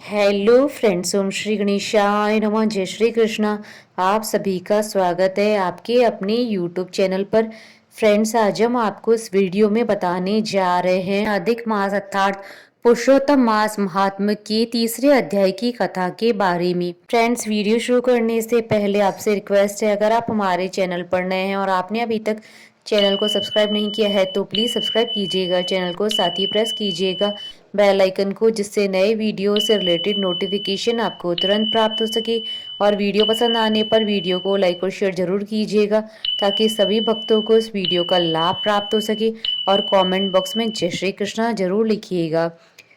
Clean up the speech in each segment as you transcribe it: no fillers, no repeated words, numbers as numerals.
Hello friends, ओम श्री गणेशाय नमः। जय श्री कृष्णा। आप सभी का स्वागत है आपके अपने यूट्यूब चैनल पर। फ्रेंड्स, आज हम आपको इस वीडियो में बताने जा रहे हैं अधिक मास अर्थात पुरुषोत्तम मास महात्म्य के तीसरे अध्याय की कथा के बारे में। फ्रेंड्स, वीडियो शुरू करने से पहले आपसे रिक्वेस्ट है, अगर आप हमारे चैनल पर नए हैं और आपने अभी तक चैनल को सब्सक्राइब नहीं किया है तो प्लीज़ सब्सक्राइब कीजिएगा चैनल को, साथ ही प्रेस कीजिएगा बेल आइकन को, जिससे नए वीडियो से रिलेटेड नोटिफिकेशन आपको तुरंत प्राप्त हो सके। और वीडियो पसंद आने पर वीडियो को लाइक और शेयर जरूर कीजिएगा ताकि सभी भक्तों को इस वीडियो का लाभ प्राप्त हो सके। और कमेंट बॉक्स में जय श्री कृष्णा जरूर लिखिएगा।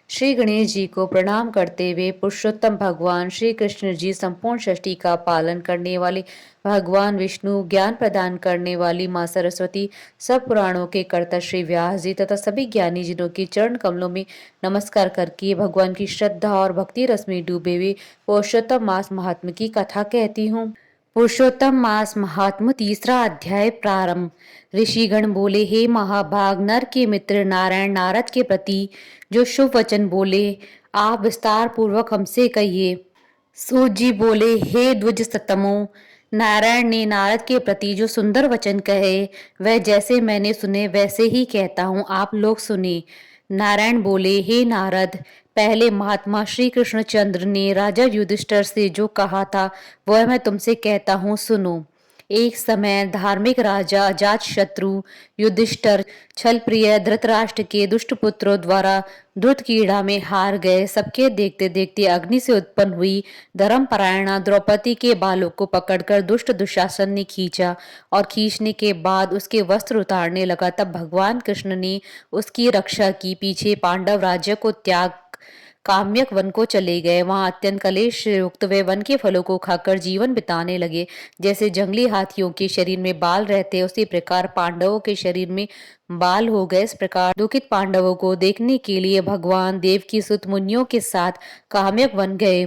श्री गणेश जी को प्रणाम करते हुए पुरुषोत्तम भगवान श्री कृष्ण जी संपूर्ण षष्ठी का पालन करने वाले भगवान विष्णु, ज्ञान प्रदान करने वाली माँ सरस्वती, सब पुराणों के कर्ता श्री व्यास जी तथा सभी ज्ञानी जिनों के चरण कमलों में नमस्कार करके भगवान की श्रद्धा और भक्ति रस में डूबे हुए पुरुषोत्तम मास महात्म्य की कथा कहती हूँ। पुरुषोत्तम मास महात्म्य तीसरा अध्याय प्रारंभ। ऋषिगण बोले, हे महाभाग नर के मित्र नारायण नारद के प्रति जो शुभ वचन बोले, आप विस्तार पूर्वक हमसे कहिए। सूत जी बोले, हे द्विज सतमो, नारायण ने नारद के प्रति जो सुंदर वचन कहे वह जैसे मैंने सुने वैसे ही कहता हूँ, आप लोग सुने। नारायण बोले, हे नारद, पहले महात्मा श्री कृष्णचंद्र ने राजा युधिष्ठिर से जो कहा था वह मैं तुमसे कहता हूँ, सुनो। एक समय धार्मिक राजा अजातशत्रु युधिष्ठिर छल प्रिय धृतराष्ट्र के दुष्ट पुत्रों द्वारा द्रुत क्रीड़ा में हार गए। सबके देखते देखते अग्नि से उत्पन्न हुई धर्मपरायणा द्रौपदी के बालों को पकड़कर दुष्ट दुशासन ने खींचा और खींचने के बाद उसके वस्त्र उतारने लगा। तब भगवान कृष्ण ने उसकी रक्षा की। पीछे पांडव राज्य को त्याग काम्यक वन को चले गए। वहां अत्यंत कलेश युक्त वे वन के फलों को खाकर जीवन बिताने लगे। जैसे जंगली हाथियों के शरीर में बाल रहते उसी प्रकार पांडवों के शरीर में बाल हो गए। इस प्रकार दुखित पांडवों को देखने के लिए भगवान देव की सुत मुनियों के साथ काम्यक वन गए।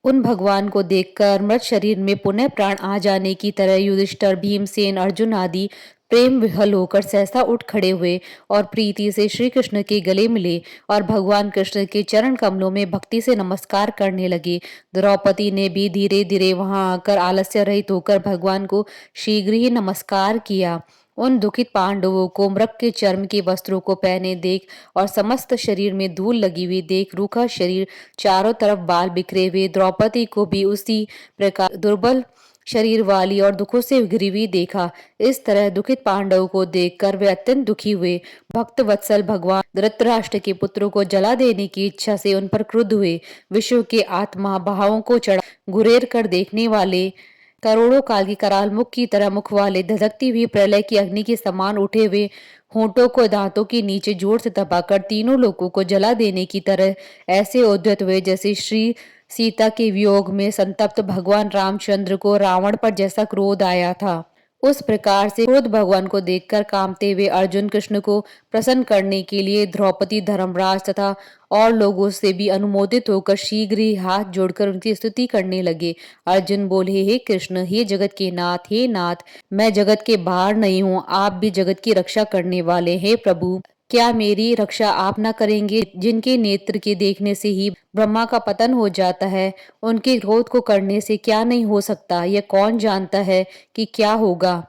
उन भगवान को देखकर मृत शरीर में पुनः प्राण आ जाने की तरह युधिष्ठिर, भीमसेन, अर्जुन आदि प्रेम विह्वल होकर सहसा उठ खड़े हुए और प्रीति से श्री कृष्ण के गले मिले और भगवान कृष्ण के चरण कमलों में भक्ति से नमस्कार करने लगे। द्रौपदी ने भी धीरे धीरे वहां आकर आलस्य रहित होकर भगवान को शीघ्र ही नमस्कार किया। उन दुखित पांडवों को मृग के चर्म के वस्त्रों को पहने देख और समस्त शरीर में धूल लगी हुई देख, रूखा शरीर, चारों तरफ बाल बिखरे हुए, द्रौपदी को भी उसी प्रकार दुर्बल शरीर वाली और दुखों से घिरी हुई देखा। इस तरह दुखित पांडवों को देखकर वे अत्यंत दुखी हुए। भक्त वत्सल भगवान धृतराष्ट्र के पुत्रों को जला देने की इच्छा से उन पर क्रुद्ध हुए। विश्व के आत्मा भावों को चढ़ा घुरेर कर देखने वाले, करोड़ों काल की कराल मुख की तरह मुख वाले, धधकती हुई प्रलय की अग्नि के समान उठे हुए होंठों को दांतों के नीचे जोर से दबाकर तीनों लोगों को जला देने की तरह ऐसे उद्धत हुए जैसे श्री सीता के वियोग में संतप्त भगवान रामचंद्र को रावण पर जैसा क्रोध आया था। उस प्रकार से क्रोध भगवान को देखकर कांपते हुए अर्जुन कृष्ण को प्रसन्न करने के लिए द्रौपदी, धर्मराज तथा और लोगों से भी अनुमोदित होकर शीघ्र ही हाथ जोड़कर उनकी स्तुति करने लगे। अर्जुन बोले, हे कृष्ण, हे जगत के नाथ, हे नाथ, मैं जगत के बाहर नहीं हूँ, आप भी जगत की रक्षा करने वाले हैं। प्रभु, क्या मेरी रक्षा आप न करेंगे? जिनके नेत्र के देखने से ही ब्रह्मा का पतन हो जाता है, उनके क्रोध को करने से क्या नहीं हो सकता? यह कौन जानता है कि क्या होगा?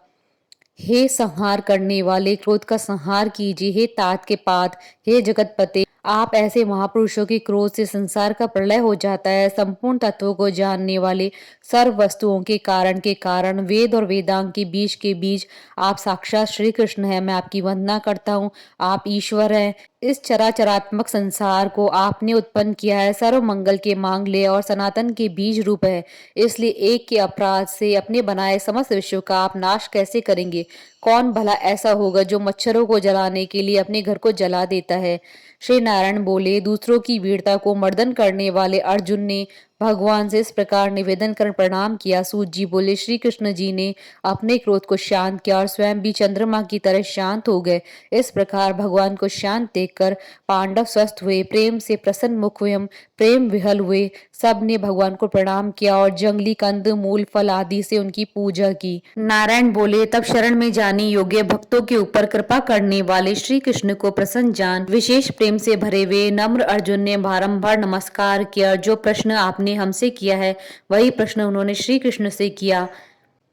हे संहार करने वाले, क्रोध का संहार कीजिए। हे तात के पात, हे जगतपते, आप ऐसे महापुरुषों के क्रोध से संसार का प्रलय हो जाता है। संपूर्ण तत्वों को जानने वाले, सर्व वस्तुओं के कारण, वेद और वेदांग के बीज आप साक्षात श्री कृष्ण हैं। मैं आपकी वंदना करता हूँ। आप ईश्वर हैं। इस चराचरात्मक संसार को आपने उत्पन्न किया है। सर्व मंगल के मांगल्य और सनातन के बीज रूप है। इसलिए एक के अपराध से अपने बनाए समस्त विश्व का आप नाश कैसे करेंगे? कौन भला ऐसा होगा जो मच्छरों को जलाने के लिए अपने घर को जला देता है? श्री नारायण बोले, दूसरों की वीरता को मर्दन करने वाले अर्जुन ने भगवान से इस प्रकार निवेदन कर प्रणाम किया। सूत जी बोले, श्री कृष्ण जी ने अपने क्रोध को शांत किया और स्वयं भी चंद्रमा की तरह शांत हो गए। इस प्रकार भगवान को शांत देखकर पांडव स्वस्थ हुए, प्रेम से प्रसन्न मुख हुए, प्रेम विहल हुए। सब ने भगवान को प्रणाम किया और जंगली कंद मूल फल आदि से उनकी पूजा की। नारायण बोले, तब शरण में जाने योग्य भक्तों के ऊपर कृपा करने वाले श्री कृष्ण को प्रसन्न जान विशेष प्रेम से भरे हुए नम्र अर्जुन ने बारंबार नमस्कार किया। जो प्रश्न आपने हमसे किया है वही प्रश्न उन्होंने श्री कृष्ण से किया।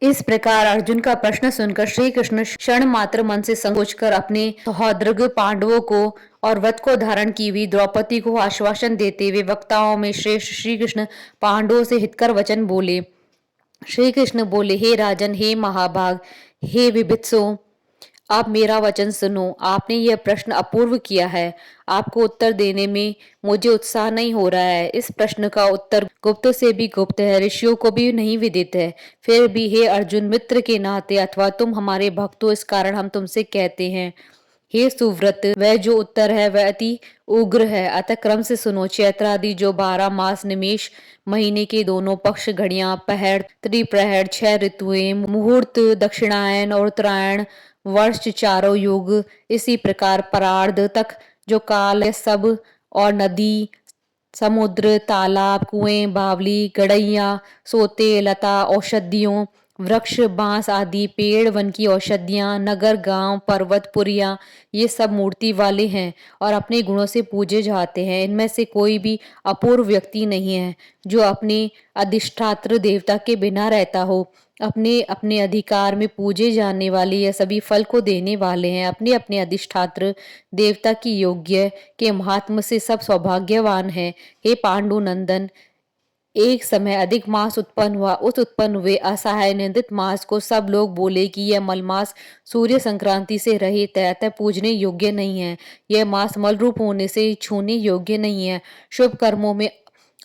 इस प्रकार अर्जुन का प्रश्न सुनकर श्री कृष्ण क्षण मात्र मन से संकोच कर अपने सहोदर पांडवों को और व्रत को धारण की हुई द्रौपदी को आश्वासन देते हुए वक्ताओं में श्रेष्ठ श्री कृष्ण पांडवों से हितकर वचन बोले। श्री कृष्ण बोले, हे राजन, हे महाभाग, हे विभित्सो, आप मेरा वचन सुनो। आपने यह प्रश्न अपूर्व किया है। आपको उत्तर देने में मुझे उत्साह नहीं हो रहा है। इस प्रश्न का उत्तर गुप्त से भी गुप्त है, ऋषियों को भी नहीं विदित है। फिर भी हे अर्जुन, मित्र के नाते अथवा तुम हमारे भक्त हो, इस कारण हम तुमसे कहते हैं। हे सुव्रत, वह जो उत्तर है वह अति उग्र है, अतः क्रम से सुनो। चैत्रादि जो 12 मास निमेष महीने के दोनों पक्ष, घड़ियां, पहर, त्रिप्रहर, 6 ऋतुएं, मुहूर्त, दक्षिणायन और उत्तरायण, वर्ष, चारों युग, इसी प्रकार परार्ध तक जो काल सब, और नदी, समुद्र, तालाब, कुएं, बावली, गड़ैया, सोते, लता, औषधियों, वृक्ष, बांस आदि पेड़, वन की औषधियां, नगर, गांव, पर्वत, पुरिया, ये सब मूर्ति वाले हैं और अपने गुणों से पूजे जाते हैं। इनमें से कोई भी अपूर्व व्यक्ति नहीं है जो अपने अधिष्ठात्र देवता के बिना रहता हो। अपने अपने अधिकार में पूजे जाने वाले यह सभी फल को देने वाले हैं। अपने अपने अधिष्ठात्र देवता की योग्य के महात्म से सब सौभाग्यवान हैं। हे पांडु नंदन, एक समय अधिक मास उत्पन्न हुआ। उस उत्पन्न हुए असहाय निंदित मास को सब लोग बोले कि यह मलमास सूर्य संक्रांति से रहित है, अतः पूजने योग्य नहीं है। यह मास मल रूप होने से छूने योग्य नहीं है, शुभ कर्मों में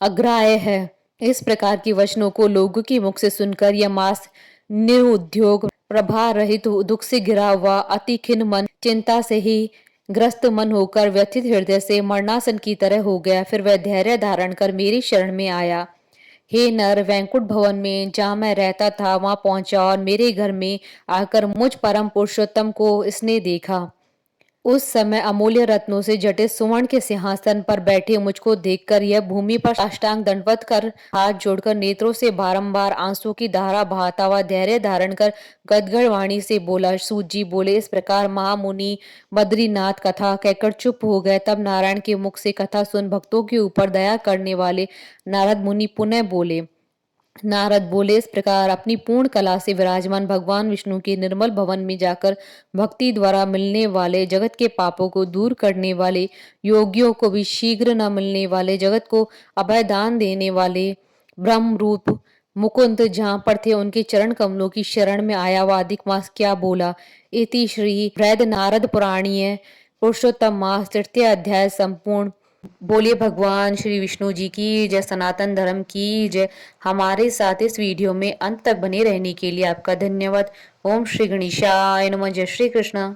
अग्राह्य है। इस प्रकार के वचनों को लोगों के मुख से सुनकर यह मास निरुद्योग, प्रभा रहित, दुख से घिरा हुआ, अति खिन्न मन, चिंता से ही ग्रस्त मन होकर व्यथित हृदय से मरणासन की तरह हो गया। फिर वह धैर्य धारण कर मेरी शरण में आया। हे नर, वैकुंठ भवन में जहाँ मैं रहता था वहां पहुंचा और मेरे घर में आकर मुझ परम पुरुषोत्तम को इसने देखा। उस समय अमूल्य रत्नों से जटित सुवर्ण के सिंहासन पर बैठे मुझको देखकर यह भूमि पर साष्टांग दंडवत कर हाथ जोड़कर नेत्रों से बारंबार आंसू की धारा बहाता हुआ धैर्य धारण कर गदगद वाणी से बोला। सूत जी बोले, इस प्रकार महामुनि बद्रीनाथ कथा कहकर चुप हो गए। तब नारायण के मुख से कथा सुन भक्तों के ऊपर दया करने वाले नारद मुनि पुनः बोले। नारद बोले, इस प्रकार अपनी पूर्ण कला से विराजमान भगवान विष्णु के निर्मल भवन में जाकर भक्ति द्वारा मिलने वाले, जगत के पापों को दूर करने वाले, योगियों को भी शीघ्र न मिलने वाले, जगत को अभय दान देने वाले ब्रह्म रूप मुकुंद जहाँ पर थे उनके चरण कमलों की शरण में आया। वह अधिक मास क्या बोला। इति श्री बृहद नारद पुराणीय पुरुषोत्तम मास तृतीय अध्याय संपूर्ण। बोलिए भगवान श्री विष्णु जी की जय, सनातन धर्म की जय। हमारे साथ इस वीडियो में अंत तक बने रहने के लिए आपका धन्यवाद। ओम श्री गणेशाय नमः। जय श्री कृष्ण।